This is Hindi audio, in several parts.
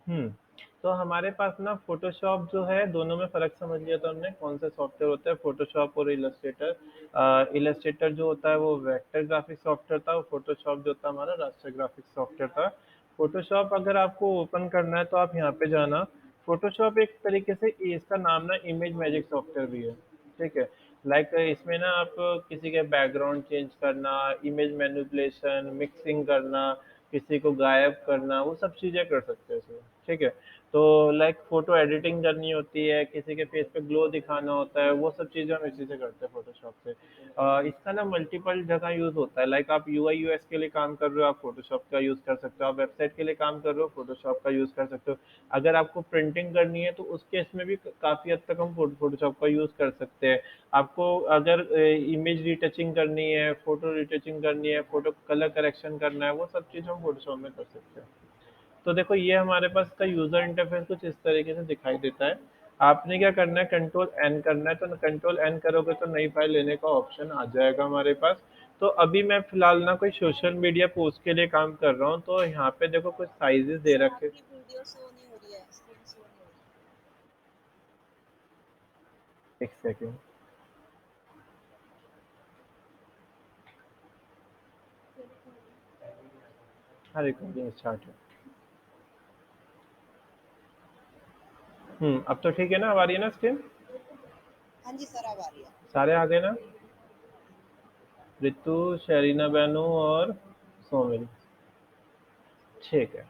हुँ। तो हमारे पास ना फ़ोटोशॉप जो है दोनों में फ़र्क समझ लिया तो हमने कौन सा सॉफ्टवेयर होता है फ़ोटोशॉप और इलस्ट्रेटर। इलस्ट्रेटर जो होता है वो वेक्टर ग्राफ़िक्स सॉफ्टवेयर था और फ़ोटोशॉप जो होता है हमारा रास्टर ग्राफ़िक्स सॉफ्टवेयर था। फ़ोटोशॉप अगर आपको ओपन करना है तो आप यहाँ पे जाना। फ़ोटोशॉप एक तरीके से इसका नाम ना इमेज मैजिक सॉफ्टवेयर भी है, ठीक है? लाइक इसमें ना आप किसी के बैकग्राउंड चेंज करना, इमेज मैनिपुलेशन, मिक्सिंग करना, किसी को गायब करना, वो सब चीज़ें कर सकते हैं इसमें, ठीक है? तो लाइक फ़ोटो एडिटिंग करनी होती है, किसी के फेस पे ग्लो दिखाना होता है, वो सब चीज़ें हम इसी से करते हैं फ़ोटोशॉप से। इसका ना मल्टीपल जगह यूज़ होता है, लाइक आप यूआई यूएक्स के लिए काम कर रहे हो, आप फ़ोटोशॉप का यूज़ कर सकते हो, आप वेबसाइट के लिए काम कर रहे हो, फ़ोटोशॉप का यूज़ कर सकते हो। अगर आपको प्रिंटिंग करनी है, तो उस केस में भी काफ़ी हद तक हम फ़ोटोशॉप का यूज़ कर सकते हैं। आपको अगर इमेज रिटचिंग करनी है, फ़ोटो रिटचिंग करनी है, फ़ोटो कलर करेक्शन करना है, वो सब चीज़ हम फ़ोटोशॉप में कर सकते हैं। तो देखो ये हमारे पास इसका यूज़र इंटरफेस कुछ इस तरीके से दिखाई देता है। आपने क्या करना है कंट्रोल एन करना है, तो कंट्रोल एन करोगे तो नई फाइल लेने का ऑप्शन आ जाएगा हमारे पास। तो अभी मैं फ़िलहाल ना कोई सोशल मीडिया पोस्ट के लिए काम कर रहा हूँ, तो यहाँ पे देखो कुछ साइज़ेज़ दे सर रखे। आपकी वीडियो शो नहीं हो रही है, स्क्रीन शो नहीं हो रही। एक सेकंड। हाँ, रिकॉर्डिंग स्टार्ट है। अब तो ठीक है ना? अब आ रही है ना स्क्रीन? हाँ जी सर, अब आ रही है। सारे आ गए ना? रितु, शरीना बैनू और सोमिल। ठीक है।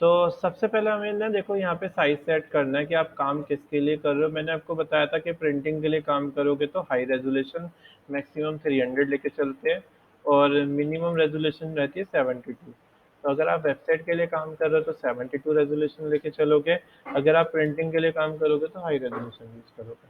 तो सबसे पहले हमें ना देखो यहाँ पे साइज सेट करना है कि आप काम किसके लिए कर रहे हो। मैंने आपको बताया था कि प्रिंटिंग के लिए काम करोगे तो हाई रेजोल्यूशन मैक्सिमम 300 लेके चलते हैं और मिनिमम रेजोल्यूशन रहती है 72। तो अगर आप वेबसाइट के लिए काम कर रहे हो तो 72 रेजोल्यूशन लेके चलोगे। अगर आप प्रिंटिंग के लिए काम करोगे तो हाई रेजोल्यूशन यूज़ करोगे।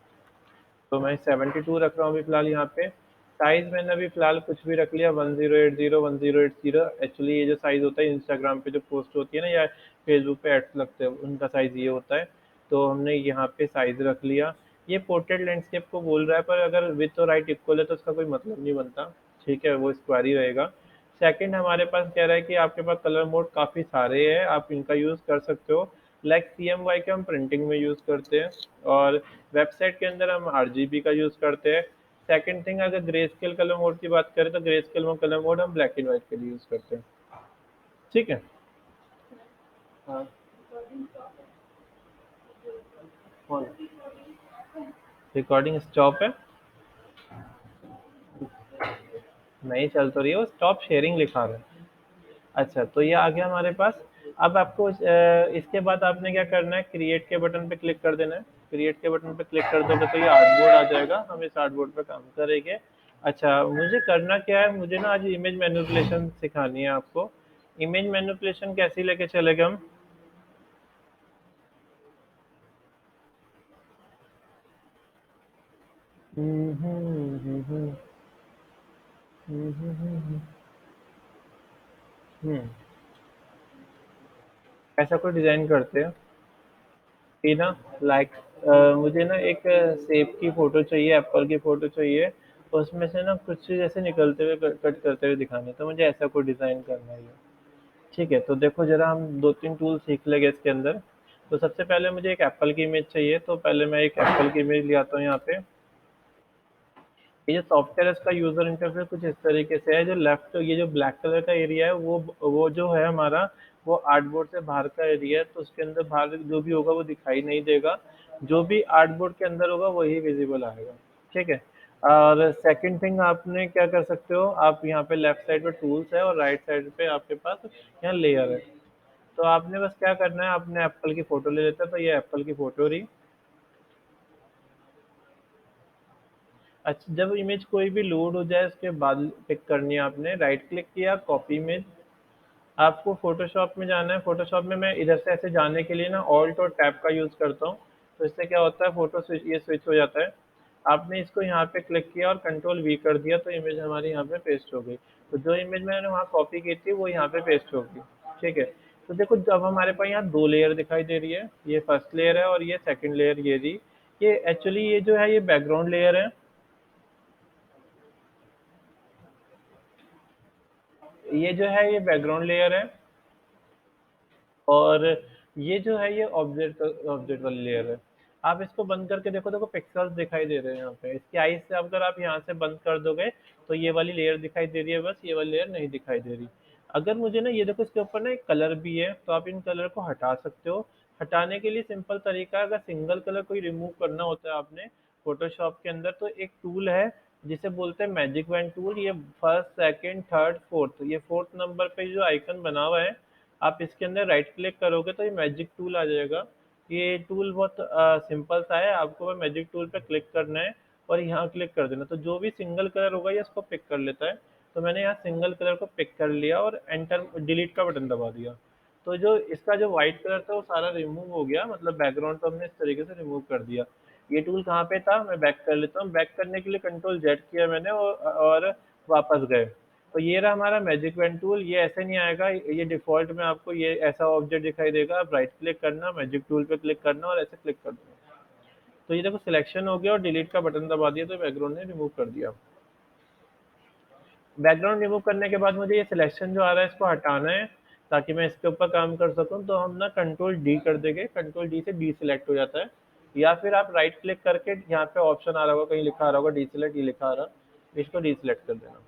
तो मैं 72 रख रहा हूँ अभी फ़िलहाल यहाँ पे। साइज़ मैंने अभी फ़िलहाल कुछ भी रख लिया 1080 1080। एक्चुअली ये जो साइज़ होता है इंस्टाग्राम पे जो पोस्ट होती है ना या फेसबुक पे एड्स लगते हैं उनका साइज़ ये होता है। तो हमने यहाँ पे साइज़ रख लिया। ये पोर्ट्रेट लैंडस्केप को बोल रहा है पर अगर विड्थ और हाइट इक्वल है तो उसका कोई मतलब नहीं बनता। ठीक है, वो स्क्वायर ही रहेगा। सेकंड हमारे पास कह रहा है कि आपके पास कलर मोड काफ़ी सारे हैं, आप इनका यूज़ कर सकते हो। लाइक CMYK के हम प्रिंटिंग में यूज़ करते हैं और वेबसाइट के अंदर हम RGB का यूज़ करते हैं। सेकंड थिंग अगर ग्रे स्केल कलर मोड की बात करें तो ग्रे स्केल में कलर मोड हम ब्लैक एंड व्हाइट के लिए यूज़ करते हैं। ठीक है। हाँ। रिकॉर्डिंग स्टॉप है। नहीं चल तो रही है, वो स्टॉप शेयरिंग लिखा रहा है। अच्छा, तो ये आ गया हमारे पास। अब आपको इसके बाद आपने क्या करना है, क्रिएट के बटन पे क्लिक कर देना है। क्रिएट के बटन पे क्लिक कर दोगे तो ये आर्टबोर्ड आ जाएगा, हम इस आर्टबोर्ड पे काम करेंगे। अच्छा, मुझे करना क्या है, मुझे ना आज इमेज मैनिपुलेशन सिखानी है आपको। इमेज मैनिपुलेशन कैसे लेके चलेंगे हम? हम्म, हम्म, हम्म, हम्म, हम्म, हम्म। ऐसा कोई डिजाइन करते हैं कि ना, लाइक मुझे ना एक सेब की फ़ोटो चाहिए, एप्पल की फ़ोटो चाहिए, उसमें से ना कुछ चीज़ ऐसे निकलते हुए कट करते हुए दिखाना है, तो मुझे ऐसा कोई डिज़ाइन करना है ये। ठीक है, तो देखो ज़रा हम 2-3 टूल सीख लेंगे इसके अंदर। तो सबसे पहले मुझे एक एप्पल की इमेज चाहिए, तो पहले मैं एक एप्पल की इमेज ले आता हूँ यहाँ पे। ये जो सॉफ्टवेयर है इसका यूज़र इंटरफेस कुछ इस तरीके से है। जो लेफ्ट ये जो ब्लैक कलर का एरिया है वो जो है हमारा, वो आर्टबोर्ड से बाहर का एरिया है, तो उसके अंदर बाहर जो भी होगा वो दिखाई नहीं देगा। जो भी आर्टबोर्ड के अंदर होगा वही विजिबल आएगा। ठीक है। और सेकंड थिंग आपने क्या कर सकते हो, आप यहाँ पे लेफ्ट साइड पे टूल्स है और राइट साइड पे आपके पास यहाँ लेयर है। तो आपने बस क्या करना है, आपने एप्पल की फ़ोटो ले लेते हैं, तो ये एप्पल की फ़ोटो रही। अच्छा, जब इमेज कोई भी लोड हो जाए उसके बाद पिक करनी है, आपने राइट क्लिक किया कॉपी इमेज। आपको फोटोशॉप में जाना है। फोटोशॉप में मैं इधर से ऐसे जाने के लिए ना ऑल्ट और टैब का यूज़ करता हूँ। तो इससे क्या होता है, फोटो स्विच ये स्विच हो जाता है। आपने इसको यहाँ पे क्लिक किया और कंट्रोल वी कर दिया तो इमेज हमारी यहाँ पे पेस्ट हो गई। तो जो इमेज मैंने वहाँ कॉपी की थी वो यहाँ पे पेस्ट होगी। ठीक है। तो देखो जब हमारे पास यहाँ दो लेयर दिखाई दे रही है, ये फर्स्ट लेयर है और ये सेकंड लेयर ये रही। ये एक्चुअली ये जो है ये बैकग्राउंड लेयर है। ये जो है ये बैकग्राउंड लेयर है। और ये जो है ये ऑब्जेक्ट ऑब्जेक्ट वाली लेयर है। आप इसको बंद करके देखो, देखो पिक्सेल्स दिखाई दे रहे हैं यहाँ पे। इसकी आईज से अगर आप यहाँ से बंद कर दोगे तो ये वाली लेयर दिखाई दे रही है, बस ये वाली लेयर नहीं दिखाई दे रही। अगर मुझे ना ये देखो इसके ऊपर ना एक कलर भी है, तो आप इन कलर को हटा सकते हो। हटाने के लिए सिंपल तरीका है, अगर सिंगल कलर कोई रिमूव करना होता है आपने फोटोशॉप के अंदर, तो एक टूल है जिसे बोलते हैं मैजिक वैन टूल। ये फर्स्ट सेकंड थर्ड फोर्थ, ये फोर्थ नंबर पे जो आइकन बना हुआ है, आप इसके अंदर राइट क्लिक करोगे तो ये मैजिक टूल आ जाएगा। ये टूल बहुत सिंपल सा है, आपको बस मैजिक टूल पे क्लिक करना है और यहाँ क्लिक कर देना, तो जो भी सिंगल कलर होगा ये इसको पिक कर लेता है। तो मैंने यहाँ सिंगल कलर को पिक कर लिया और एंटर डिलीट का बटन दबा दिया। तो जो इसका जो व्हाइट कलर था वो सारा रिमूव हो गया, मतलब बैकग्राउंड तो हमने इस तरीके से रिमूव कर दिया। ये टूल कहाँ पे था, मैं बैक कर लेता हूँ। बैक करने के लिए कंट्रोल जेड किया मैंने और वापस गए। तो ये रहा हमारा मैजिक पेन टूल। ये ऐसे नहीं आएगा, ये डिफ़ॉल्ट में आपको ये ऐसा ऑब्जेक्ट दिखाई देगा। आप राइट क्लिक करना, मैजिक टूल पे क्लिक करना और ऐसे क्लिक कर देना। तो ये देखो सिलेक्शन हो गया और डिलीट का बटन दबा दिया तो बैकग्राउंड ने रिमूव कर दिया। बैकग्राउंड रिमूव करने के बाद मुझे ये सिलेक्शन जो आ रहा है इसको हटाना है ताकि मैं इसके ऊपर काम कर सकूँ। तो हम ना कंट्रोल डी कर देंगे, कंट्रोल डी से डी सिलेक्ट हो जाता है। या फिर आप राइट क्लिक करके यहाँ पे ऑप्शन आ रहा होगा, कहीं लिखा आ रहा होगा डी सिलेक्ट, ये लिखा आ रहा, इसको डी सिलेक्ट कर देना।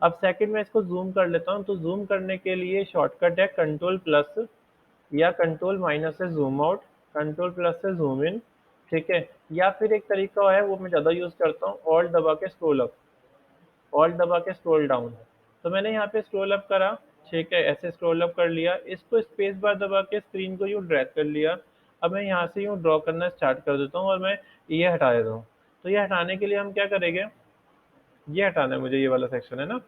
अब सेकंड में इसको ज़ूम कर लेता हूँ, तो ज़ूम करने के लिए शॉर्टकट है कंट्रोल प्लस या कंट्रोल माइनस से ज़ूम आउट, कंट्रोल प्लस से ज़ूम इन, ठीक है? या फिर एक तरीका है वो मैं ज़्यादा यूज़ करता हूँ, ऑल्ट दबा के स्क्रॉल अप, ऑल्ट दबा के स्क्रॉल डाउन। तो मैंने यहाँ पे स्क्रॉल अप करा, ठीक है? ऐसे स्क्रॉल अप कर लिया, इसको स्पेस बार दबा के स्क्रीन को यूँ ड्रैग कर लिया। अब मैं यहाँ से यूँ ड्रॉ करना स्टार्ट कर देता हूँ और मैं ये हटा देता हूँ। तो ये हटाने के लिए हम क्या करेंगे, ये हटाना है मुझे, ये वाला सेक्शन है ना।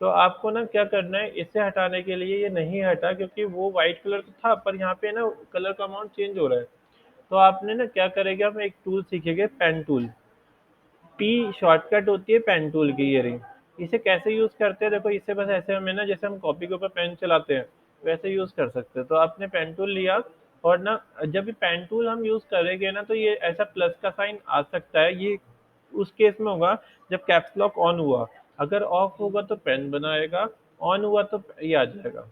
तो आपको ना क्या करना है, इसे हटाने के लिए ये नहीं हटा क्योंकि वो वाइट कलर तो था पर यहाँ पे ना कलर का अमाउंट चेंज हो रहा है। तो आपने ना क्या करेंगे, आप एक टूल सीखेंगे पेन टूल। पी शॉर्टकट होती है पेन टूल की, ये रही। इसे कैसे यूज़ करते हैं देखो, इसे बस ऐसे हमें ना जैसे हम कॉपी के ऊपर पेन चलाते हैं वैसे यूज़ कर सकते हैं। तो आपने पेन टूल लिया और ना जब भी पेन टूल हम यूज़ करेंगे ना तो ये ऐसा प्लस का साइन आ सकता है। ये उस केस में होगा जब कैप्स लॉक ऑन हुआ, अगर ऑफ होगा तो पेन बनाएगा, ऑन हुआ तो ये आ जाएगा।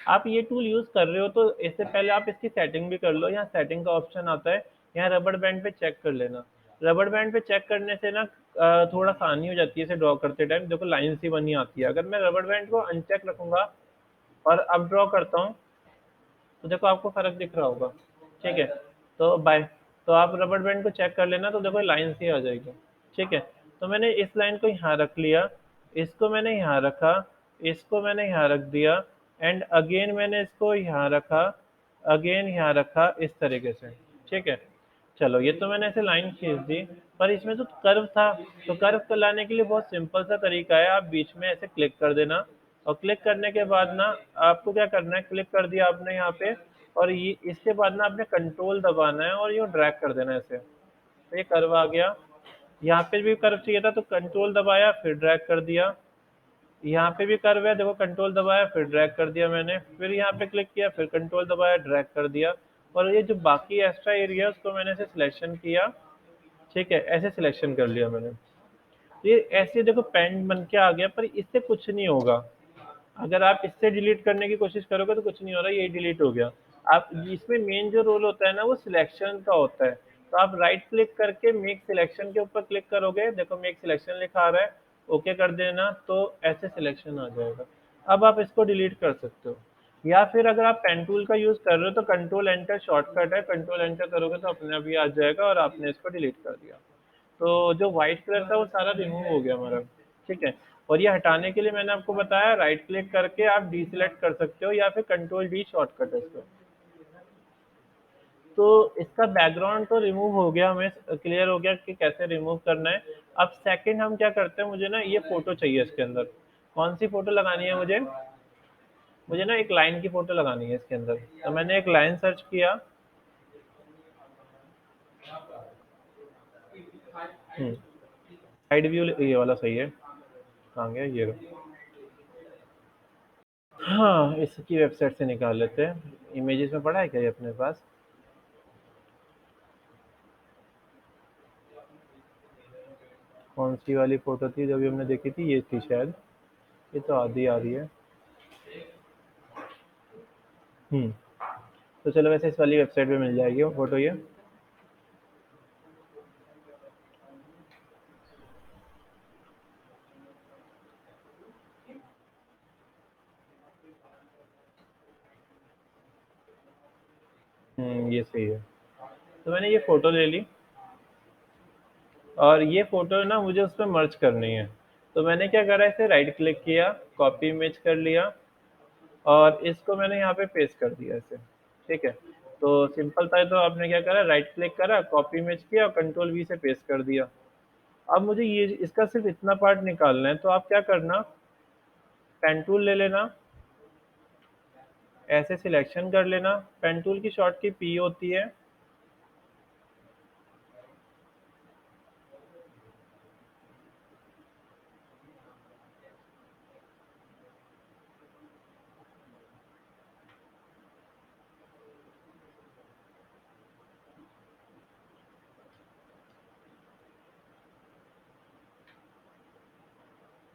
आप ये टूल यूज़ कर रहे हो तो इससे पहले आप इसकी सेटिंग भी कर लो। यहाँ सेटिंग का ऑप्शन आता है, यहाँ रबर बैंड पे चेक कर लेना। रबर बैंड पे चेक करने से ना थोड़ा आसानी हो जाती है इसे ड्रॉ करते टाइम। देखो लाइन सी बनी आती है। अगर मैं रबर बैंड को अनचेक रखूंगा और अब ड्रॉ करता हूँ तो देखो आपको फ़र्क दिख रहा होगा, ठीक है? तो बाय, तो आप रबर बैंड को चेक कर लेना, तो देखो लाइन सी आ जाएगी, ठीक है? तो मैंने इस लाइन को यहाँ रख लिया, इसको मैंने यहाँ रखा, इसको मैंने यहाँ रख दिया एंड अगेन मैंने इसको यहाँ रखा, अगेन यहाँ रखा, इस तरीके से, ठीक है? चलो ये तो मैंने ऐसे लाइन खींच दी, पर इसमें तो कर्व था। तो कर्व को लाने के लिए बहुत सिंपल सा तरीका है, आप बीच में ऐसे क्लिक कर देना और क्लिक करने के बाद ना आपको क्या करना है, क्लिक कर दिया आपने यहाँ पे और ये इसके बाद ना आपने कंट्रोल दबाना है और यूँ ड्रैग कर देना है ऐसे। तो ये कर्व आ गया। यहाँ पे भी कर्व चाहिए था तो कंट्रोल दबाया फिर ड्रैग कर दिया। यहाँ पे भी कर्व है, देखो कंट्रोल दबाया फिर ड्रैग कर दिया मैंने, फिर यहाँ पे क्लिक किया फिर कंट्रोल दबाया ड्रैग कर दिया। और ये जो बाकी एक्स्ट्रा एरिया है उसको मैंने ऐसे सिलेक्शन किया, ठीक है? ऐसे सिलेक्शन कर लिया मैंने। तो ये ऐसे देखो पेन बन के आ गया, पर इससे कुछ नहीं होगा। अगर आप इससे डिलीट करने की कोशिश करोगे तो कुछ नहीं हो रहा, यही डिलीट हो गया। आप इसमें मेन जो रोल होता है ना वो सिलेक्शन का होता है। तो आप राइट क्लिक करके मेक सिलेक्शन के ऊपर क्लिक करोगे, देखो मेक सिलेक्शन लिखा आ रहा है, ओके कर देना तो ऐसे सिलेक्शन आ जाएगा। अब आप इसको डिलीट कर सकते हो। या फिर अगर आप पेन टूल का यूज़ कर रहे हो तो कंट्रोल एंटर शॉर्टकट है, कंट्रोल एंटर करोगे तो अपने आप ही आ जाएगा और आपने इसको डिलीट कर दिया। तो जो व्हाइट कलर था वो सारा रिमूव हो गया हमारा, ठीक है? और ये हटाने के लिए मैंने आपको बताया राइट क्लिक करके आप डीसेलेक्ट कर सकते हो या फिर कंट्रोल डी शॉर्टकट है इसका। तो इसका बैकग्राउंड तो रिमूव हो गया, हमें क्लियर हो गया कि कैसे रिमूव करना है। अब सेकंड हम क्या करते हैं, मुझे ना ये फ़ोटो चाहिए इसके अंदर। कौन सी फ़ोटो लगानी है मुझे? मुझे ना एक लाइन की फ़ोटो लगानी है इसके अंदर। तो मैंने एक लाइन सर्च किया। साइड व्यू ये वाला सही है। कहाँ गया ये रहा। हाँ, इसकी वेबसाइट से निकाल लेते हैं। इमेजेस में पड़ा है क्या ये अपने पास? कौन सी वाली फ़ोटो थी जो अभी हमने देखी थी? ये थी शायद। ये तो आधी आ रही है। हुँ। तो चलो वैसे इस वाली वेबसाइट पे मिल जाएगी वो फ़ोटो ये। ये सही है। तो मैंने ये फ़ोटो ले ली और ये फ़ोटो ना मुझे उसमें मर्ज करनी है। तो मैंने क्या करा, इसे राइट क्लिक किया, कॉपी इमेज कर लिया और इसको मैंने यहाँ पे पेस्ट कर दिया ऐसे, ठीक है। तो सिंपल था, तो आपने क्या करा, राइट क्लिक करा, कॉपी इमेज किया और कंट्रोल वी से पेस्ट कर दिया। अब मुझे ये इसका सिर्फ इतना पार्ट निकालना है, तो आप क्या करना, पेन टूल ले लेना, ऐसे सिलेक्शन कर लेना। पेन टूल की शॉर्ट की पी होती है।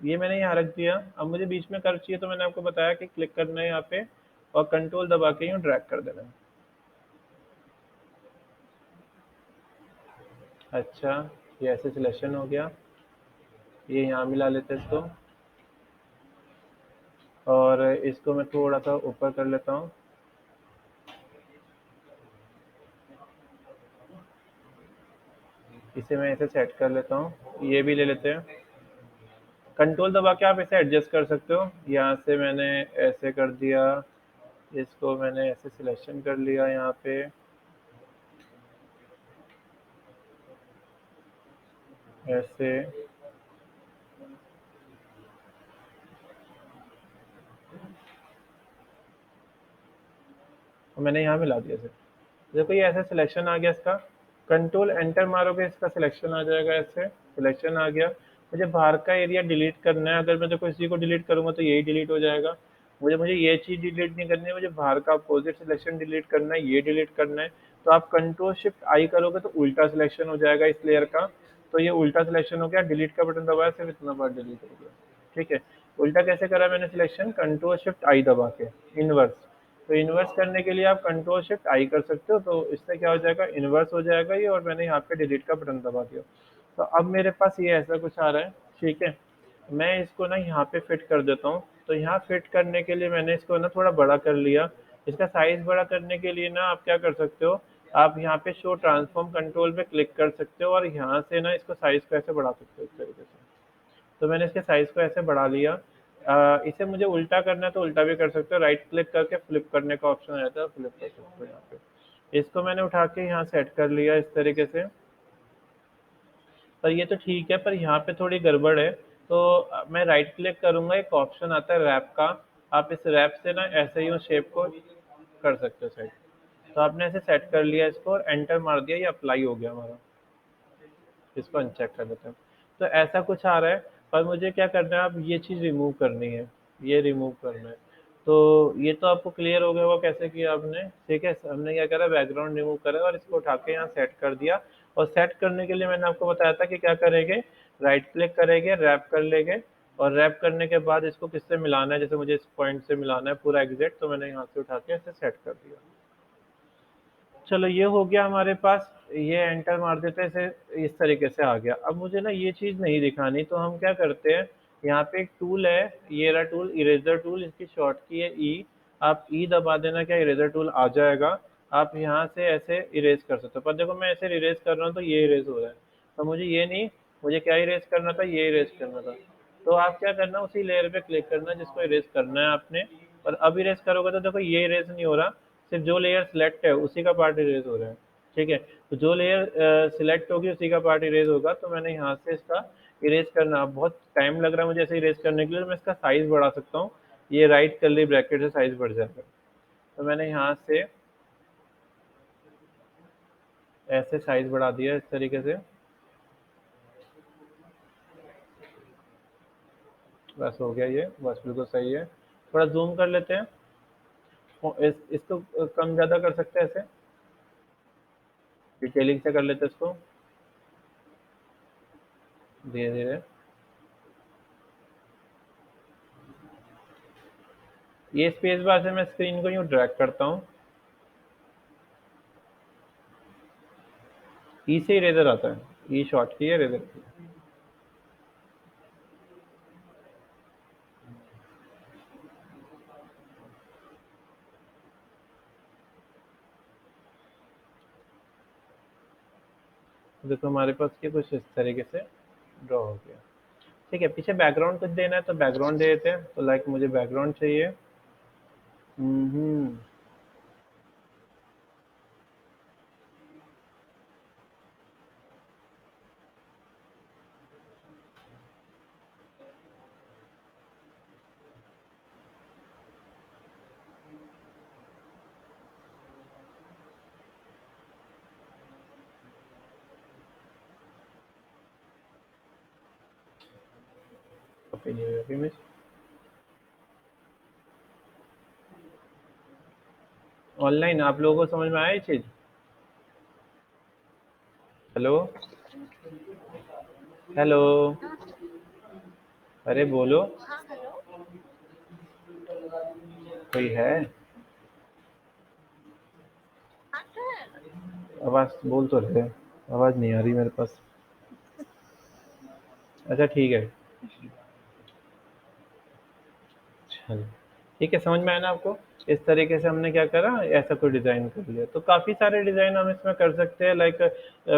ये मैंने यहाँ रख दिया। अब मुझे बीच में कर्व चाहिए, तो मैंने आपको बताया कि क्लिक करना है यहाँ पे और कंट्रोल दबा के यूँ ड्रैग कर देना है। अच्छा, ये ऐसे सिलेक्शन हो गया। ये यहाँ मिला लेते हैं इसको और इसको मैं थोड़ा सा ऊपर कर लेता हूँ। इसे मैं ऐसे सेट कर लेता हूँ। ये भी ले लेते हैं। कंट्रोल दबा के आप इसे एडजस्ट कर सकते हो। यहाँ से मैंने ऐसे कर दिया, इसको मैंने ऐसे सिलेक्शन कर लिया यहाँ पे, ऐसे। और मैंने यहाँ मिला दिया इसे। देखो ये ऐसे सिलेक्शन आ गया इसका। कंट्रोल एंटर मारोगे, इसका सिलेक्शन आ जाएगा, ऐसे सिलेक्शन आ गया। मुझे बाहर का एरिया डिलीट करना है। अगर मैं देखो इसी को डिलीट करूंगा तो यही डिलीट हो जाएगा। मुझे मुझे ये चीज़ डिलीट नहीं करनी है, मुझे बाहर का अपोजिट सिलेक्शन डिलीट करना है, ये डिलीट करना है। तो आप कंट्रोल शिफ्ट आई करोगे तो उल्टा सिलेक्शन हो जाएगा इस लेयर का। तो ये उल्टा सिलेक्शन हो गया। डिलीट का बटन दबाया, सिर्फ इतना बार डिलीट हो गया, ठीक है। उल्टा कैसे करा मैंने सिलेक्शन, कंट्रोल शिफ्ट आई दबा के, इनवर्स। तो इन्वर्स करने के लिए आप कंट्रोल शिफ्ट आई कर सकते हो, तो इससे क्या हो जाएगा, इन्वर्स हो जाएगा ये। और मैंने यहाँ पे डिलीट का बटन दबा दिया। तो अब मेरे पास ये ऐसा कुछ आ रहा है, ठीक है। मैं इसको ना यहाँ पे फिट कर देता हूँ। तो यहाँ फिट करने के लिए मैंने इसको ना थोड़ा बड़ा कर लिया। इसका साइज बड़ा करने के लिए ना आप क्या कर सकते हो, आप यहाँ पे शो ट्रांसफॉर्म कंट्रोल पे क्लिक कर सकते हो और यहाँ से ना इसको साइज को ऐसे बढ़ा सकते हो इस तरीके से। तो मैंने इसके साइज़ को ऐसे बढ़ा लिया। इसे मुझे उल्टा करना है तो उल्टा भी कर सकते हो। राइट क्लिक करके फ्लिप करने का ऑप्शन आ जाता है, फ्लिप कर सकते हो यहाँ पे। इसको मैंने उठा के यहाँ सेट कर लिया इस तरीके से। पर ये तो ठीक है, पर यहाँ पे थोड़ी गड़बड़ है। तो मैं राइट क्लिक करूँगा, एक ऑप्शन आता है रैप का। आप इस रैप से ना ऐसे ही उस शेप को कर सकते हो सेट। तो आपने ऐसे सेट कर लिया इसको और एंटर मार दिया, ये अप्लाई हो गया हमारा। इसको अनचेक कर देते हैं। तो ऐसा कुछ आ रहा है। पर मुझे क्या करना है, अब ये चीज़ रिमूव करनी है, ये रिमूव करना है। तो ये तो आपको क्लियर हो गया होगा कैसे किया आपने, ठीक है। हमने क्या करा, बैकग्राउंड रिमूव करा और इसको उठा के यहाँ सेट कर दिया। और सेट करने के लिए मैंने आपको बताया था कि क्या करेंगे, राइट क्लिक करेंगे, रैप कर लेंगे। और रैप करने के बाद इसको किससे मिलाना है, जैसे मुझे इस पॉइंट से मिलाना है पूरा एग्जैक्ट, तो मैंने यहाँ से उठा के ऐसे सेट कर दिया। चलो ये हो गया हमारे पास। ये एंटर मार देते हैं, इसे इस तरीके से आ गया। अब मुझे ना ये चीज़ नहीं दिखानी, तो हम क्या करते हैं, यहाँ पे एक टूल है, ये रहा टूल, इरेजर टूल। इसकी शॉर्ट की है ई। आप ई दबा देना, क्या इरेजर टूल आ जाएगा। आप यहाँ से ऐसे इरेज कर सकते हो। पर देखो मैं ऐसे इरेज कर रहा हूँ तो ये इरेज हो रहा है। तो मुझे ये नहीं, मुझे क्या इरेज करना था, ये इरेज करना था। तो आप क्या करना, उसी लेयर पे क्लिक करना जिसको इरेज करना है आपने। और अब इरेज करोगे तो देखो ये इरेज नहीं हो रहा, सिर्फ जो लेयर सिलेक्ट है उसी का पार्ट इरेज हो रहा है, ठीक है। तो जो लेयर सिलेक्ट होगी उसी का पार्ट इरेज होगा। तो मैंने यहाँ से इसका इरेज करना, बहुत टाइम लग रहा है मुझे ऐसे इरेज करने के लिए, तो मैं इसका साइज बढ़ा सकता हूँ। ये राइट कर्ली ब्रैकेट से साइज बढ़ जाएगा। तो मैंने यहाँ से ऐसे साइज बढ़ा दिया इस तरीके से। बस हो गया ये, बस बिल्कुल सही है। थोड़ा जूम कर लेते हैं। इसको कम ज़्यादा कर सकते हैं ऐसे, डिटेलिंग से कर लेते हैं इसको धीरे धीरे। ये स्पेस बार से मैं स्क्रीन को यूँ ड्रैग करता हूँ। ई से इरेजर आता है, ई शॉर्ट की है इरेजर की। देखो हमारे पास ये कुछ इस तरीके से ड्रॉ हो गया। ठीक है, पीछे बैकग्राउंड कुछ देना है तो बैकग्राउंड दे देते हैं। तो लाइक मुझे बैकग्राउंड चाहिए। हम्म। इमेज ऑनलाइन आप लोगों को समझ में आया ये चीज? हेलो। हेलो। अरे बोलो। हाँ हेलो। कोई है? हाँ सर। आवाज बोल तो रहे, आवाज नहीं आ रही मेरे पास। अच्छा ठीक है। चलो ठीक है, समझ में आया ना आपको? इस तरीके से हमने क्या करा, ऐसा कोई डिज़ाइन कर लिया। तो काफ़ी सारे डिज़ाइन हम इसमें कर सकते हैं। लाइक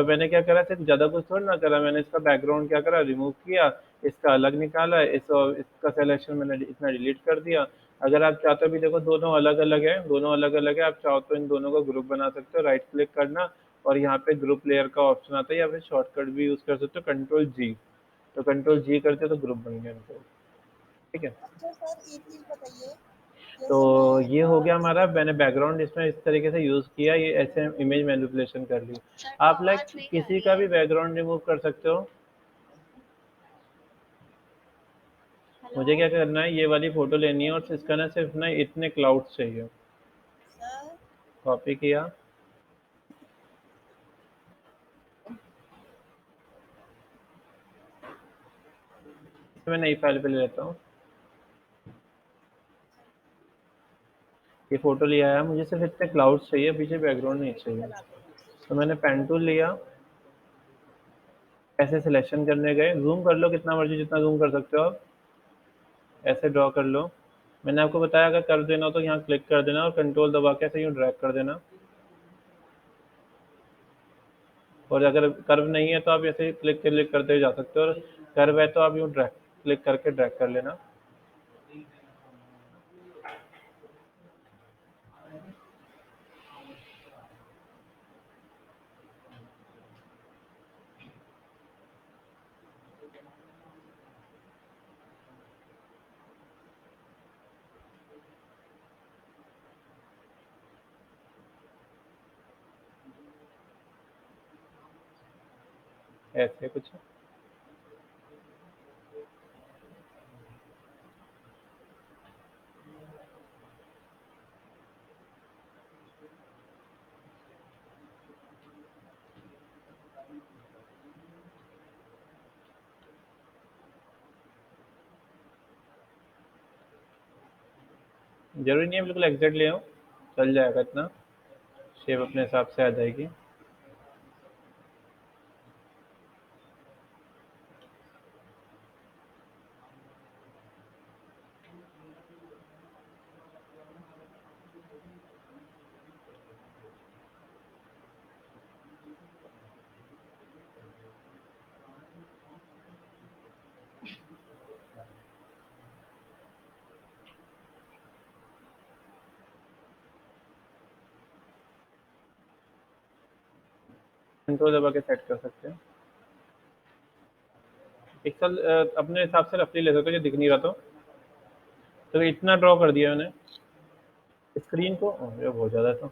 मैंने क्या करा, सिर्फ ज़्यादा कुछ थोड़ी ना करा, मैंने इसका बैकग्राउंड क्या करा, रिमूव किया, इसका अलग निकाला, इसका सिलेक्शन मैंने इतना डिलीट कर दिया। अगर आप चाहते हो भी, देखो दोनों अलग अलग है, दोनों अलग अलग है, आप चाहो तो इन दोनों को ग्रुप बना सकते हो। राइट क्लिक करना और यहाँ पे ग्रुप लेयर का ऑप्शन आता है, या फिर शॉर्टकट भी यूज़ कर सकते हो, कंट्रोल जी। तो कंट्रोल जी करते हो तो ग्रुप बन गया इनको। ठीक है। अच्छा सर एक चीज बताइए, तो जैसे मैं ये हो गया हमारा, मैंने बैकग्राउंड इसमें इस तरीके से यूज़ किया, ये ऐसे इमेज मैनिपुलेशन कर ली। सर तो आप लाइक आवाज नहीं आ किसी रही का है। भी बैकग्राउंड रिमूव कर सकते हो। हेलो मुझे क्या करना है, ये वाली फ़ोटो लेनी है और इसका ना सिर्फ ना इतने क्लाउड्स चाहिए। सर। कॉपी किया, इसे मैं नई फाइल पे ले लेता हूँ। ये फ़ोटो लिया है, मुझे सिर्फ इतने क्लाउड्स चाहिए, पीछे बैकग्राउंड नहीं चाहिए। चला दो। तो मैंने पेन टूल लिया, ऐसे सिलेक्शन करने गए, जूम कर लो कितना मर्जी, जितना जूम कर सकते हो आप, ऐसे ड्रॉ कर लो। मैंने आपको बताया अगर कर देना हो तो यहाँ क्लिक कर देना और कंट्रोल दबा के ऐसे यूँ ड्रैग कर देना। और अगर कर्व नहीं है तो आप ऐसे क्लिक क्लिक करते हुए जा सकते हो, और कर्व है तो आप यूँ ड्रैग क्लिक करके ड्रैग कर लेना। ऐसे कुछ जरूरी नहीं है बिल्कुल एग्जैक्ट ले आओ, चल जाएगा इतना, शेप अपने हिसाब से आ जाएगी। कंट्रोल दबा के सेट कर सकते हैं। पिक्सल अपने हिसाब से रफली ले सकते हो, ये दिख नहीं रहा तो इतना ड्रॉ कर दिया मैंने स्क्रीन को। ये बहुत ज़्यादा था।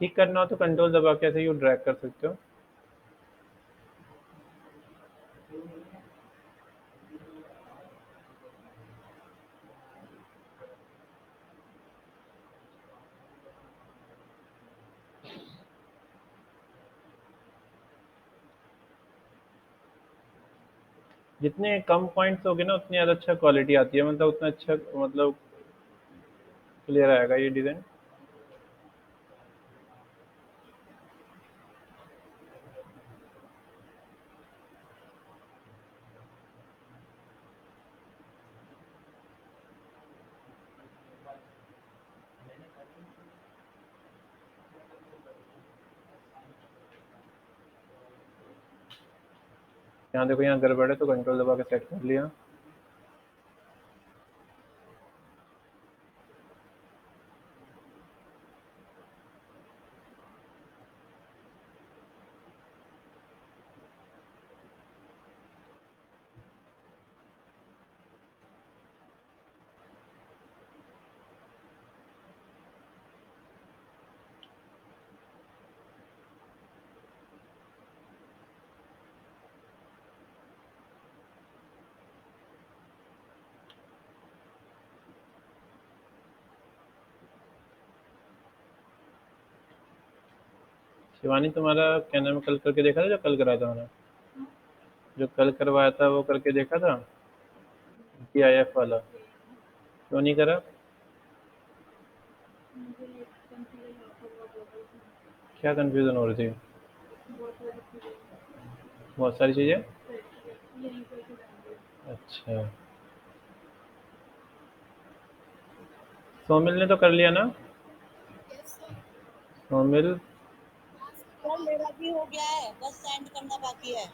ठीक करना हो तो कंट्रोल दबा के ऐसे यूँ ड्रैग कर सकते हो। जितने कम पॉइंट्स होगे ना उतनी ज़्यादा अच्छा क्वालिटी आती है, मतलब उतना अच्छा मतलब क्लियर आएगा ये डिज़ाइन। यहाँ देखो, यहाँ गड़बड़ है तो कंट्रोल दबा के सेट कर लिया। शिवानी, तुम्हारा क्या नाम है, कल करके देखा था जो कल कराया था मैंने? जो कल करवाया था वो करके देखा था, GIF वाला? क्यों नहीं करा? क्या कंफ्यूजन हो रही थी? बहुत सारी चीज़ें। अच्छा, सोमिल ने तो कर लिया ना? सोमिल। सर मेरा भी हो गया है, बस सेंड करना बाकी है।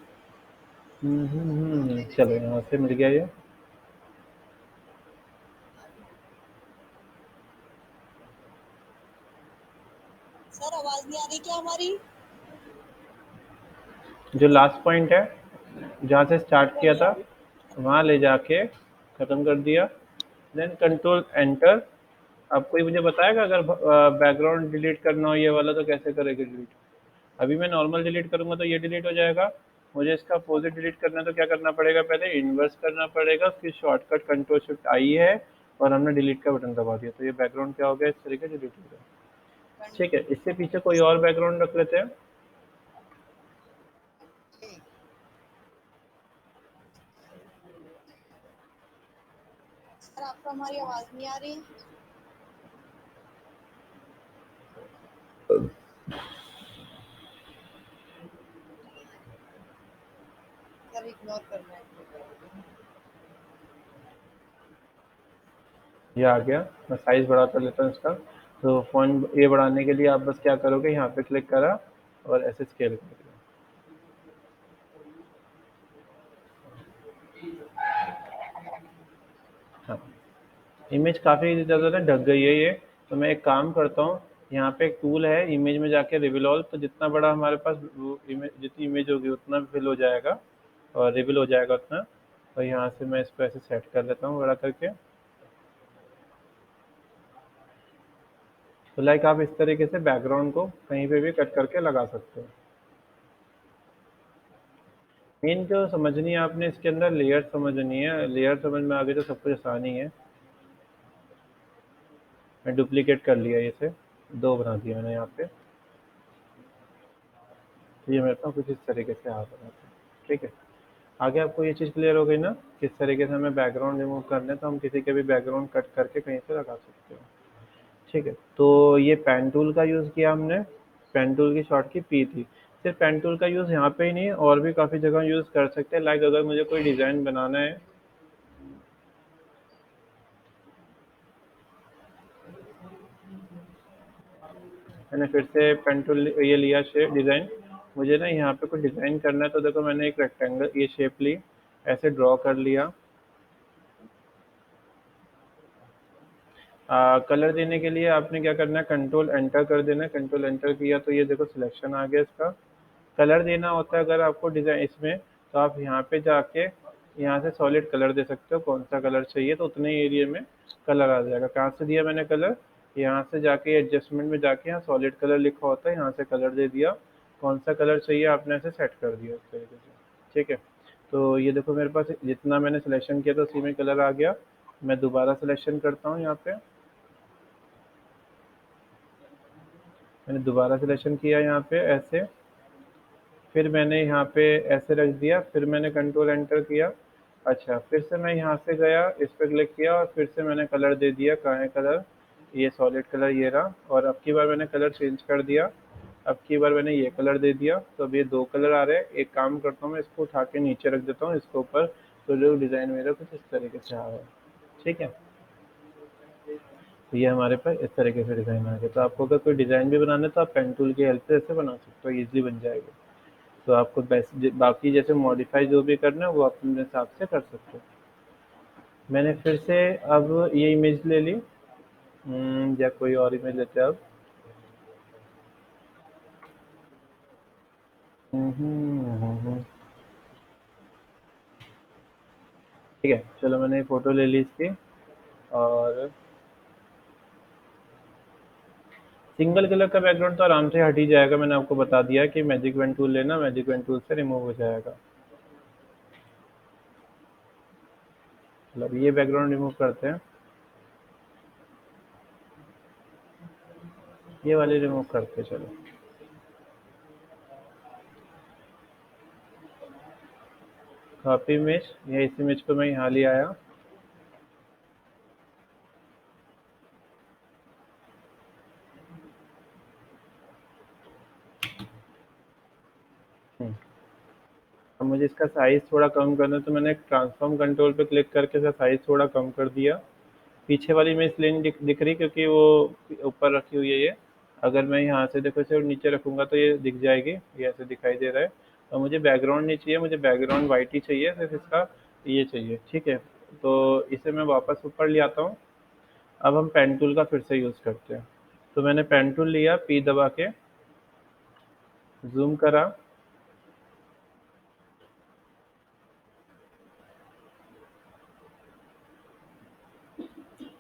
चलो यहाँ से मिल गया ये। सर आवाज नहीं आ रही क्या हमारी? जो लास्ट पॉइंट है, जहाँ से स्टार्ट किया बढ़िया। था, वहाँ ले जाके ख़त्म कर दिया। Then control enter. अब कोई मुझे बताएगा अगर बैकग्राउंड डिलीट करना हो ये वाला तो कैसे करेगा डिलीट? अभी मैं नॉर्मल डिलीट करूँगा तो ये डिलीट हो जाएगा। मुझे इसका अपोजिट डिलीट करना है तो क्या करना पड़ेगा? पहले इन्वर्स करना पड़ेगा, फिर शॉर्टकट कंट्रोल शिफ्ट आई है और हमने डिलीट का बटन दबा दिया, तो ये बैकग्राउंड क्या हो गया, इस तरीके से डिलीट हो गया। ठीक है, इससे पीछे कोई और बैकग्राउंड रख लेते हैं। सर आपको हमारी आवाज नहीं आ रही? सर इग्नोर करना है। ये आ गया। मैं साइज़ बढ़ा कर लेता हूँ इसका। तो फ़ॉन्ट ये बढ़ाने के लिए आप बस क्या करोगे, यहाँ पे क्लिक करा और ऐसे स्केल कर दिया। हाँ, इमेज काफ़ी ज़्यादा ना ढक गई है ये। तो मैं एक काम करता हूँ, यहाँ पे एक टूल है इमेज में जाके रिवील ऑल, तो जितना बड़ा हमारे पास वो इमेज, जितनी इमेज होगी उतना फिल हो जाएगा और रिवील हो जाएगा उतना। और यहाँ से मैं इसको ऐसे सेट कर लेता हूँ बड़ा करके। तो लाइक आप इस तरीके से बैकग्राउंड को कहीं पे भी कट करके लगा सकते हो। मेन जो समझनी है आपने इसके अंदर लेयर समझनी है, लेयर समझ में आ गई तो सब कुछ आसानी है। मैं डुप्लीकेट कर लिया इसे, दो बना दिया मैंने यहाँ पे। तो ये मेरे पास कुछ इस तरीके से आ रहा है। ठीक है, आगे आपको ये चीज़ क्लियर हो गई ना, किस तरीके से हमें बैकग्राउंड रिमूव करना है, तो हम किसी के भी बैकग्राउंड कट करके कहीं से लगा सकते हो। ठीक है, तो ये पेन टूल का यूज़ किया हमने। पेन टूल की शॉर्ट की पी थी। सिर्फ पेन टूल का यूज़ यहाँ पे ही नहीं, और भी काफ़ी जगह यूज़ कर सकते हैं। लाइक अगर मुझे कोई डिज़ाइन बनाना है, मैंने फिर से पेन टूल ये लिया शेप डिज़ाइन। मुझे ना यहाँ पे कुछ डिज़ाइन करना है, तो देखो मैंने एक रेक्टेंगल ये शेप ली, ऐसे ड्रॉ कर लिया। कलर देने के लिए आपने क्या करना है, कंट्रोल एंटर कर देना है। कंट्रोल एंटर किया तो ये देखो सिलेक्शन आ गया इसका। कलर देना होता है अगर आपको डिज़ाइन इसमें, तो आप यहाँ पे जाके यहाँ से सॉलिड कलर दे सकते हो, कौन सा कलर चाहिए तो उतने एरिया में कलर आ जाएगा। कहाँ से दिया मैंने कलर? यहाँ से जाके एडजस्टमेंट में जाके यहाँ सॉलिड कलर लिखा होता है, यहाँ से कलर दे दिया। कौन सा कलर चाहिए आपने ऐसे सेट कर दिया इस तरीके से। ठीक है, तो ये देखो मेरे पास जितना मैंने सिलेक्शन किया था उसी में कलर आ गया। मैं दोबारा सिलेक्शन करता हूँ यहाँ पे। मैंने दोबारा सिलेक्शन किया यहाँ पे ऐसे, फिर मैंने यहाँ पे ऐसे रख दिया, फिर मैंने कंट्रोल एंटर किया। अच्छा, फिर से मैं यहाँ से गया, इस पे क्लिक किया और फिर से मैंने कलर दे दिया। कहाँ है कलर? ये सॉलिड कलर ये रहा। और अब की बार मैंने कलर चेंज कर दिया। अब की बार मैंने ये कलर दे दिया। तो अब ये दो कलर आ रहे हैं। एक काम करता हूँ, मैं इसको उठा के नीचे रख देता हूँ इसके ऊपर। तो जो डिज़ाइन मेरा कुछ इस तरीके से आ रहा है। ठीक है, तो ये हमारे पास इस तरीके से डिज़ाइन आ गया। तो आपको अगर कोई डिज़ाइन भी बनाना है तो आप पेन टूल की हेल्प से ऐसे बना सकते हो, ईज़िली बन जाएगा। तो आपको बाकी जैसे मॉडिफाई जो भी करना है वो आप अपने हिसाब से कर सकते हो। मैंने फिर से अब ये इमेज ले ली। या कोई और इमेज लेते हैं अब। ठीक है, चलो मैंने फ़ोटो ले ली इसकी। और सिंगल कलर का बैकग्राउंड तो आराम से हट ही जाएगा। मैंने आपको बता दिया कि मैजिक पेन टूल लेना, मैजिक पेन टूल से रिमूव हो जाएगा। मतलब ये बैकग्राउंड रिमूव करते हैं, ये वाली रिमूव करते हैं। चलो, कॉपी इमेज, ये इस इमेज को मैं यहाँ ले आया। हम्म, अब मुझे इसका साइज़ थोड़ा कम करना है तो मैंने ट्रांसफॉर्म कंट्रोल पे क्लिक करके इसका साइज़ थोड़ा कम कर दिया। पीछे वाली इमेज प्लेन दिख रही क्योंकि वो ऊपर रखी हुई है ये। अगर मैं यहाँ से देखो इसे नीचे रखूँगा तो ये दिख जाएगी, ये ऐसे दिखाई दे रहा है। और मुझे बैकग्राउंड नहीं चाहिए, मुझे बैकग्राउंड वाइट ही चाहिए, सिर्फ इसका ये चाहिए। ठीक है, तो इसे मैं वापस ऊपर ले आता हूँ। अब हम पेन टूल का फिर से यूज़ करते हैं। तो मैंने पेन टूल लिया, पी दबा के जूम करा।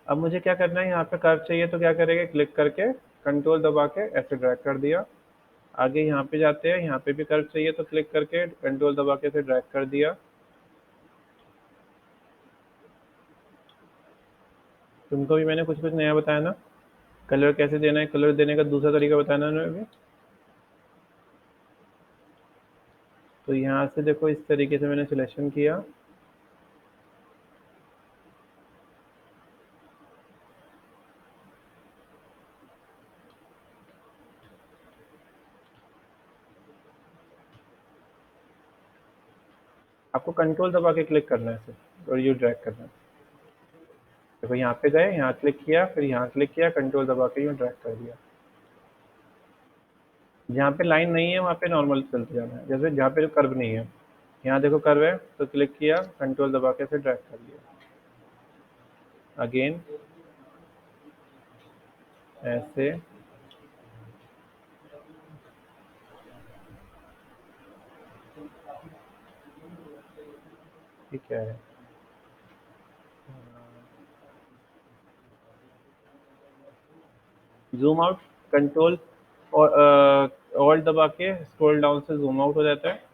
अब मुझे क्या करना है, यहाँ पे कर्व चाहिए तो क्या करेंगे, क्लिक करके कंट्रोल दबा के ऐसे ड्रैग कर दिया। आगे यहाँ पे जाते हैं, यहाँ पे भी कर्व चाहिए तो क्लिक करके कंट्रोल दबा के ऐसे ड्रैग कर दिया। तुमको भी मैंने कुछ कुछ नया बताया ना। कलर कैसे देना है, कलर देने का दूसरा तरीका बताया ना मैंने अभी। तो यहाँ से देखो इस तरीके से मैंने सिलेक्शन किया। आपको कंट्रोल दबा के क्लिक करना है सिर्फ और यू ड्रैग करना है। देखो यहाँ पे गए, यहाँ क्लिक किया, फिर यहाँ क्लिक किया, कंट्रोल दबा के यूँ ड्रैग कर दिया। जहाँ पे लाइन नहीं है वहाँ पे नॉर्मल चलते जाना है, जैसे जहाँ पे कर्व नहीं है। यहाँ देखो कर्व है तो क्लिक किया, कंट्रोल दबा के ऐसे ड्रैग कर लिया। अगेन ऐसे। ठीक है, ज़ूम आउट, कंट्रोल और ऑल्ट दबा के स्क्रॉल डाउन से ज़ूम आउट हो जाता है।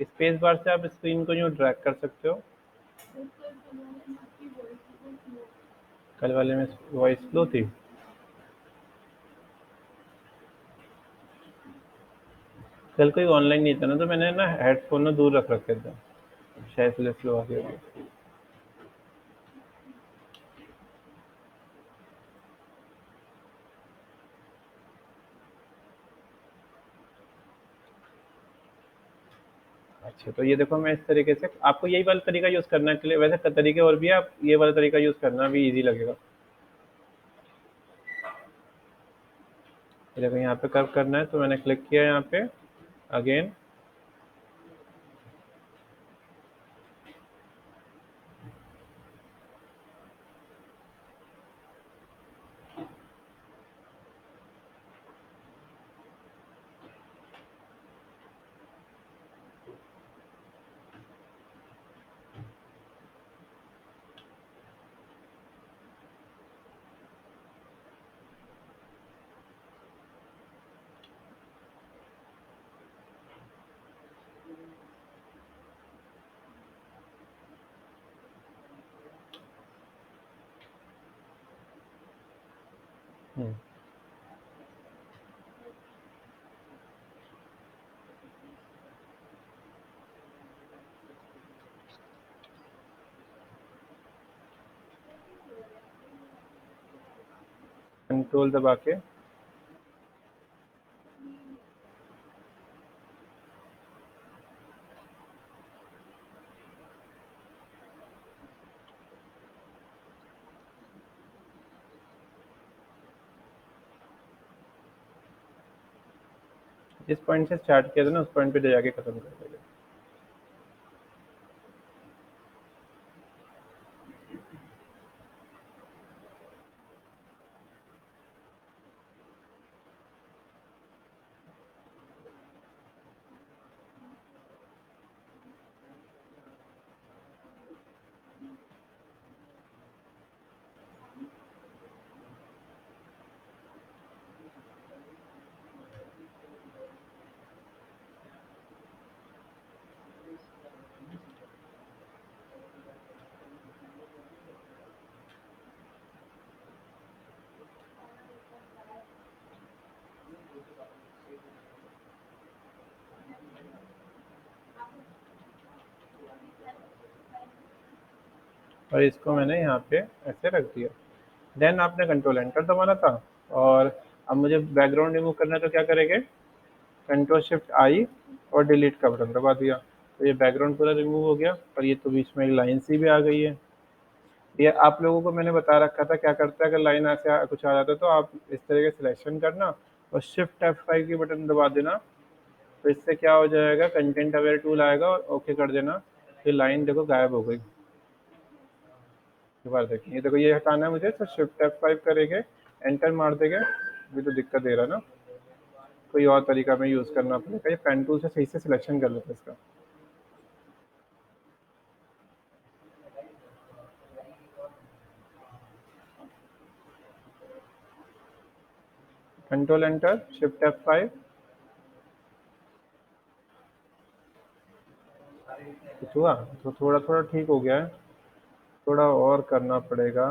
स्पेस बार से आप स्क्रीन को यूँ ड्रैग कर सकते हो। कल वाले में वॉइस फ्लो थी। कल कोई ऑनलाइन नहीं था ना, तो मैंने ना हेडफोन ना दूर रख रखे थे, शायद इसलिए स्लो आ गया होगा। अच्छा, तो ये देखो मैं इस तरीके से, आपको यही वाला तरीका यूज़ करना के लिए, वैसे तरीके और भी है, आप ये वाला तरीका यूज़ करना भी इजी लगेगा। ये देखो यहाँ पे कर्व करना है तो मैंने क्लिक किया यहाँ पे। अगेन कंट्रोल दबा के। जिस पॉइंट से स्टार्ट किया था ना उस पॉइंट पे ले जाके खत्म कर देगा। और इसको मैंने यहाँ पे ऐसे रख दिया। देन आपने कंट्रोल एंटर दबाना था। और अब मुझे बैकग्राउंड रिमूव करना है तो क्या करेंगे, कंट्रोल शिफ्ट आई और डिलीट का बटन दबा दिया, तो ये बैकग्राउंड पूरा रिमूव हो गया। और ये तो बीच में एक लाइन सी भी आ गई है। ये आप लोगों को मैंने बता रखा था क्या करता है, अगर लाइन ऐसे कुछ आ जाता है तो आप इस तरह के सिलेक्शन करना और शिफ्ट F5 की बटन दबा देना। तो इससे क्या हो जाएगा, कंटेंट अवेयर टूल आएगा और ओके कर देना। ये लाइन देखो गायब हो गई। दोबारा देखिए, ये देखो ये हटाना है मुझे तो शिफ्ट F5 करेंगे, एंटर मार देंगे। अभी तो दिक्कत दे रहा है ना, कोई और तरीका में यूज़ करना पड़ेगा। ये पेन टूल से सही से सिलेक्शन कर लेते हैं इसका। Control enter shift F5। कुछ हुआ तो थोड़ा थोड़ा ठीक हो गया है, थोड़ा और करना पड़ेगा।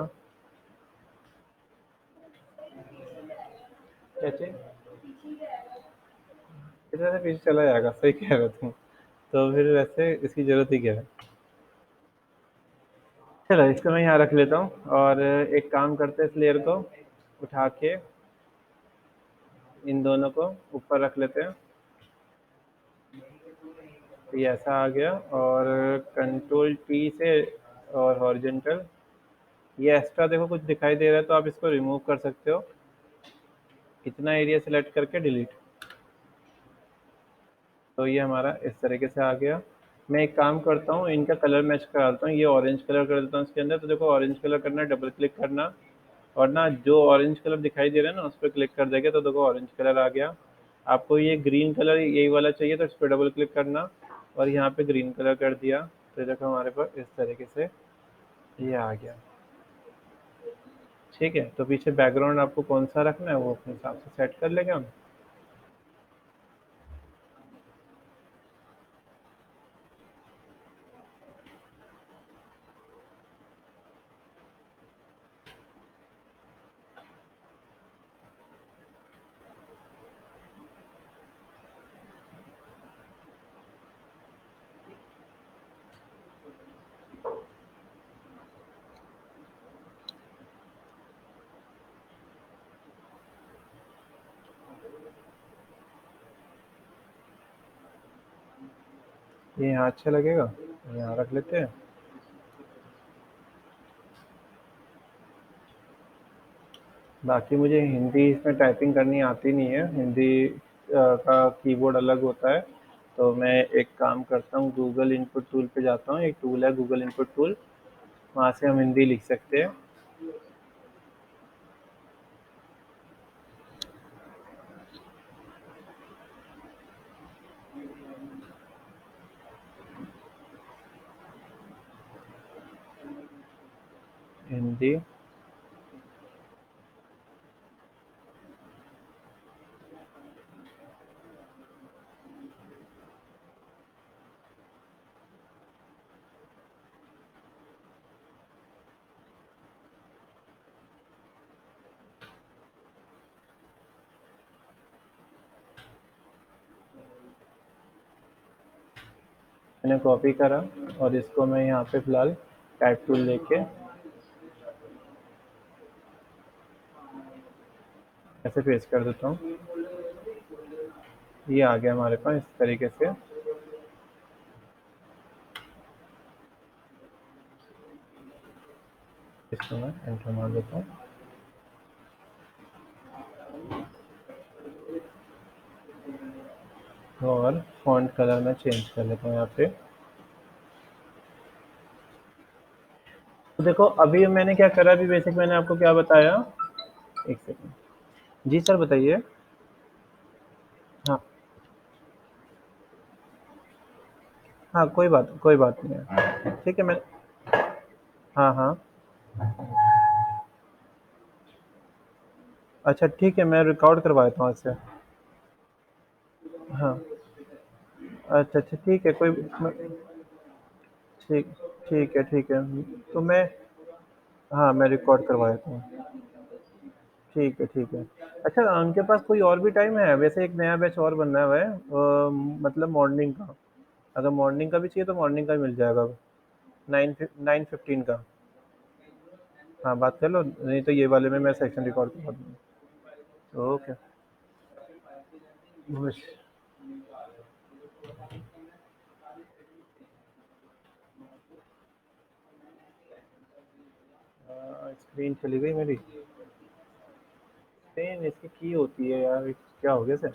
कैसे इधर से पीछे चला जाएगा, सही कह रहे तुम। तो फिर वैसे इसकी जरूरत ही क्या है। चलो इसको मैं यहाँ रख लेता हूँ और एक काम करते हैं, इस लेयर को उठा के इन दोनों को ऊपर रख लेते हैं। तो ये ऐसा आ गया और कंट्रोल टी से और हॉरिजेंटल, ये एक्स्ट्रा देखो कुछ दिखाई दे रहा है तो आप इसको रिमूव कर सकते हो, इतना एरिया सेलेक्ट करके डिलीट। तो ये हमारा इस तरीके से आ गया। मैं एक काम करता हूँ, इनका कलर मैच कराता हूँ, ये ऑरेंज कलर कर देता हूँ इसके अंदर। तो देखो ऑरेंज कलर करना है, डबल क्लिक करना और ना जो ऑरेंज कलर दिखाई दे रहा है ना उस पर क्लिक कर देंगे तो देखो ऑरेंज कलर आ गया। आपको ये ग्रीन कलर यही वाला चाहिए तो इस पर डबल क्लिक करना और यहाँ पे ग्रीन कलर कर दिया। तो देखो हमारे पास इस तरीके से ये आ गया। ठीक है, तो पीछे बैकग्राउंड आपको कौन सा रखना है वो अपने हिसाब से सेट कर लेंगे हम। ये यहाँ अच्छा लगेगा, यहाँ रख लेते हैं। बाकी मुझे हिंदी इसमें टाइपिंग करनी आती नहीं है, हिंदी का कीबोर्ड अलग होता है। तो मैं एक काम करता हूँ, गूगल इनपुट टूल पे जाता हूँ, एक टूल है गूगल इनपुट टूल, वहाँ से हम हिंदी लिख सकते हैं। हिंदी मैंने कॉपी करा और इसको मैं यहाँ पे फ़िलहाल टाइप टूल लेके ऐसे पेस्ट कर देता हूँ। ये आ गया हमारे पास इस तरीके से। इसको मैं एंटर मार देता हूँ और फॉन्ट कलर मैं चेंज कर लेता हूँ यहाँ पे। तो देखो अभी मैंने क्या करा, अभी बेसिक मैंने आपको क्या बताया। एक सेकंड। जी सर बताइए। हाँ हाँ, कोई बात नहीं है, ठीक है। मैं हाँ हाँ, अच्छा ठीक है, मैं रिकॉर्ड करवा देता हूँ इससे। हाँ, अच्छा अच्छा ठीक है, ठीक ठीक है, तो मैं, हाँ मैं रिकॉर्ड करवा देता हूँ। ठीक है। अच्छा उनके पास कोई और भी टाइम है? वैसे एक नया बैच और बनना हुआ है, मतलब मॉर्निंग का। अगर मॉर्निंग का भी चाहिए तो मॉर्निंग का भी मिल जाएगा। 9:15 का। हाँ बात कर लो, नहीं तो ये वाले में मैं सेक्शन रिकॉर्ड करवा दूँगा। ओके। बस स्क्रीन चली गई मेरी। स्क्रीन इसकी की होती है यार, क्या हो गया सर?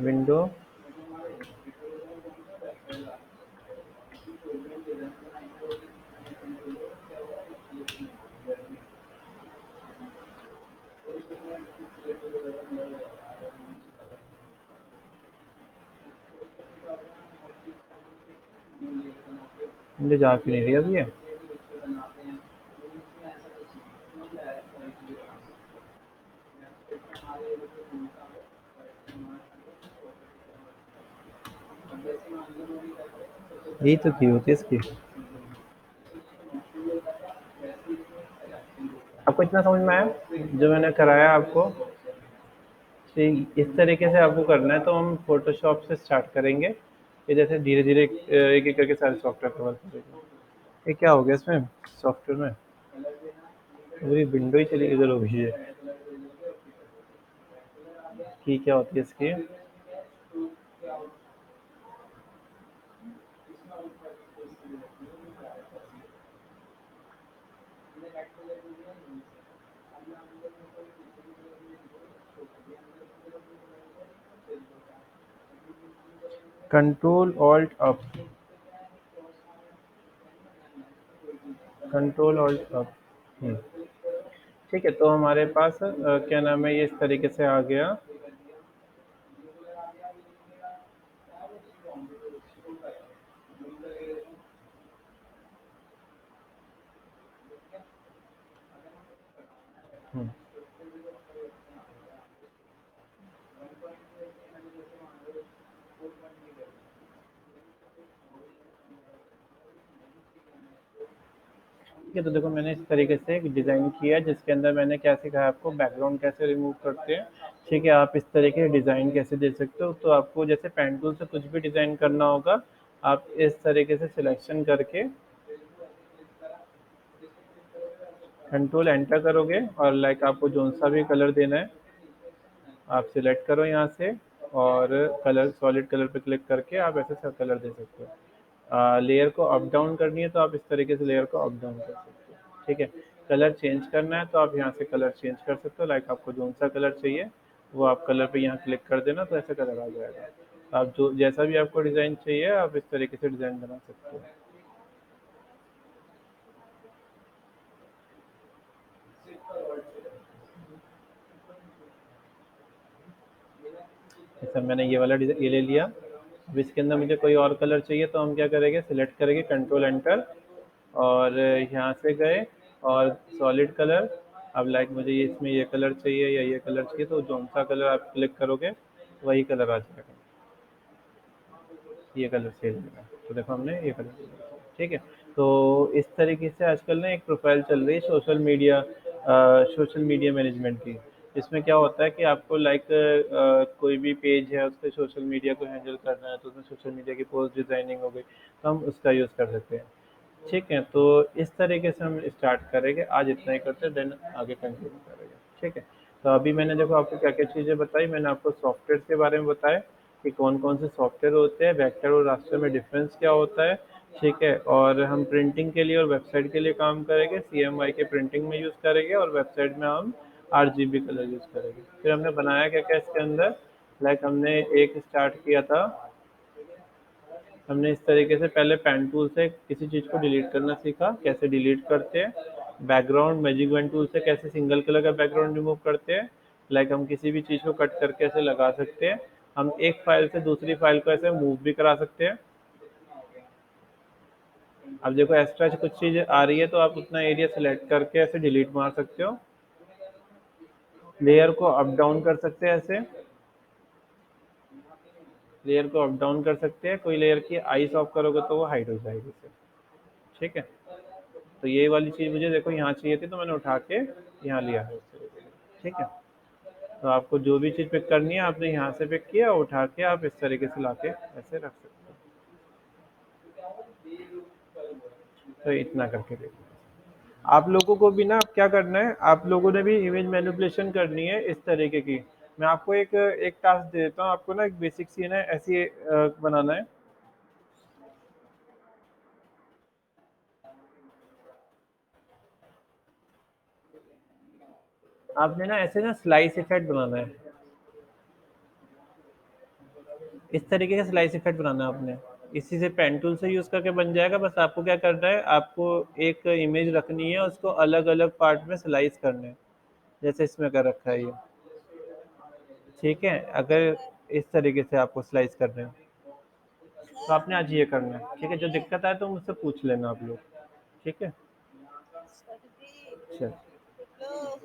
विंडो। मुझे जा क्यों नहीं रही अभी ये? यही तो की होती है इसकी। आपको इतना समझ में आया जो मैंने कराया आपको? ठीक इस तरीके से आपको करना है, तो हम फोटोशॉप से स्टार्ट करेंगे। ये जैसे धीरे धीरे एक एक करके सारे सॉफ्टवेयर कवर करेंगे। ये क्या हो गया इसमें सॉफ्टवेयर में? पूरी विंडो ही चली इधर हो गई है। की क्या होती है इसकी? Control alt up. Control alt up. ठीक है, तो हमारे पास क्या नाम है, ये इस तरीके से आ गया। हम्म, ठीक है, तो देखो मैंने इस तरीके से एक डिज़ाइन किया है, जिसके अंदर मैंने क्या सिखाया आपको, बैकग्राउंड कैसे रिमूव करते हैं। ठीक है, आप इस तरीके के डिज़ाइन कैसे दे सकते हो। तो आपको जैसे पेन टूल से कुछ भी डिज़ाइन करना होगा, आप इस तरीके से सिलेक्शन करके कंट्रोल एंटर करोगे, और लाइक आपको जो सा भी कलर देना है आप सिलेक्ट करो यहाँ से, और कलर सॉलिड कलर पे क्लिक करके आप ऐसे सब कलर दे सकते हो। लेयर को अप डाउन करनी है तो आप इस तरीके से लेयर को अप डाउन कर सकते हो। ठीक है, कलर चेंज करना है तो आप यहाँ से कलर चेंज कर सकते हो, लाइक आपको जो सा कलर चाहिए वो आप कलर पे यहाँ क्लिक कर देना तो ऐसा कलर आ जाएगा। आप जो जैसा भी आपको डिज़ाइन चाहिए आप इस तरीके से डिज़ाइन बना सकते हो। जैसे मैंने ये वाला डिज़ाइन ये ले लिया। अब इसके अंदर मुझे कोई और कलर चाहिए तो हम क्या करेंगे, सिलेक्ट करेंगे कंट्रोल एंटर, और यहाँ से गए और सॉलिड कलर। अब लाइक मुझे इसमें ये कलर चाहिए या ये कलर चाहिए, तो जो सा कलर आप क्लिक करोगे वही कलर आ जाएगा। ये कलर चाहिए लगेगा, तो देखो हमने ये कलर लिया। ठीक है, तो इस तरीके से आजकल ना एक प्रोफाइल चल रही है सोशल मीडिया मैनेजमेंट की। इसमें क्या होता है कि आपको लाइक कोई भी पेज है उसपे सोशल मीडिया को हैंडल करना है, तो उसमें सोशल मीडिया की पोस्ट डिज़ाइनिंग हो गई, तो हम उसका यूज़ कर सकते हैं। ठीक है, तो इस तरीके से हम स्टार्ट करेंगे, आज इतना ही करते हैं, देन आगे कंटिन्यू करेंगे। ठीक है, तो अभी मैंने देखो आपको क्या क्या चीज़ें बताई, मैंने आपको सॉफ्टवेयर के बारे में बताया कि कौन कौन से सॉफ्टवेयर होते हैं, वेक्टर और रास्टर में डिफरेंस क्या होता है। ठीक है, और हम प्रिंटिंग के लिए और वेबसाइट के लिए काम करेंगे, CMYK के प्रिंटिंग में यूज़ करेंगे और वेबसाइट में हम RGB कलर यूज़ करेंगे। फिर हमने बनाया क्या क्या इसके अंदर, लाइक हमने एक स्टार्ट किया था, हमने इस तरीके से पहले पेन टूल से किसी चीज़ को डिलीट करना सीखा, कैसे डिलीट करते हैं। बैकग्राउंड मैजिक वन टूल से कैसे सिंगल कलर का बैकग्राउंड रिमूव करते हैं, लाइक हम किसी भी चीज़ को कट करके ऐसे लगा सकते हैं। हम एक फाइल से दूसरी फाइल को ऐसे मूव भी करा सकते हैं। अब देखो एक्स्ट्रा कुछ चीज़ आ रही है तो आप उतना एरिया सेलेक्ट करके ऐसे डिलीट मार सकते हो। लेयर को अप डाउन कर सकते हैं, ऐसे लेयर को अप डाउन कर सकते हैं। कोई लेयर की आइस ऑफ करोगे तो वो हाइड हो जाएगी इससे। ठीक है, तो ये वाली चीज़ मुझे देखो यहाँ चाहिए थी, तो मैंने उठा के यहाँ लिया है इस तरीके से। ठीक है, तो आपको जो भी चीज़ पिक करनी है आपने यहाँ से पिक किया, उठा के आप इस तरीके से लाके ऐसे रख सकते हो। तो इतना करके देखो। आप लोगों को भी ना अब क्या करना है, आप लोगों ने भी इमेज मैनिपुलेशन करनी है इस तरीके की। मैं आपको एक एक टास्क दे देता हूँ, आपको ना एक बेसिक सीन है ऐसी बनाना है। आपने ना ऐसे ना स्लाइस इफेक्ट बनाना है, इस तरीके का स्लाइस इफेक्ट बनाना है आपने। इसी से पेन टूल से यूज़ करके बन जाएगा। बस आपको क्या करना है, आपको एक इमेज रखनी है, उसको अलग अलग पार्ट में स्लाइस करना है, जैसे इसमें कर रखा है ये। ठीक है, अगर सर इस तरीके से आपको स्लाइस करना है तो सर आपने आज ये करना है। ठीक है, जो सुनिए दिक्कत आए तो मुझसे पूछ लेना आप लोग। ठीक है, सर जी चल। लो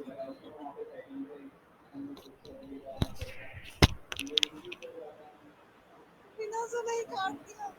बिना सुने ही काट दिया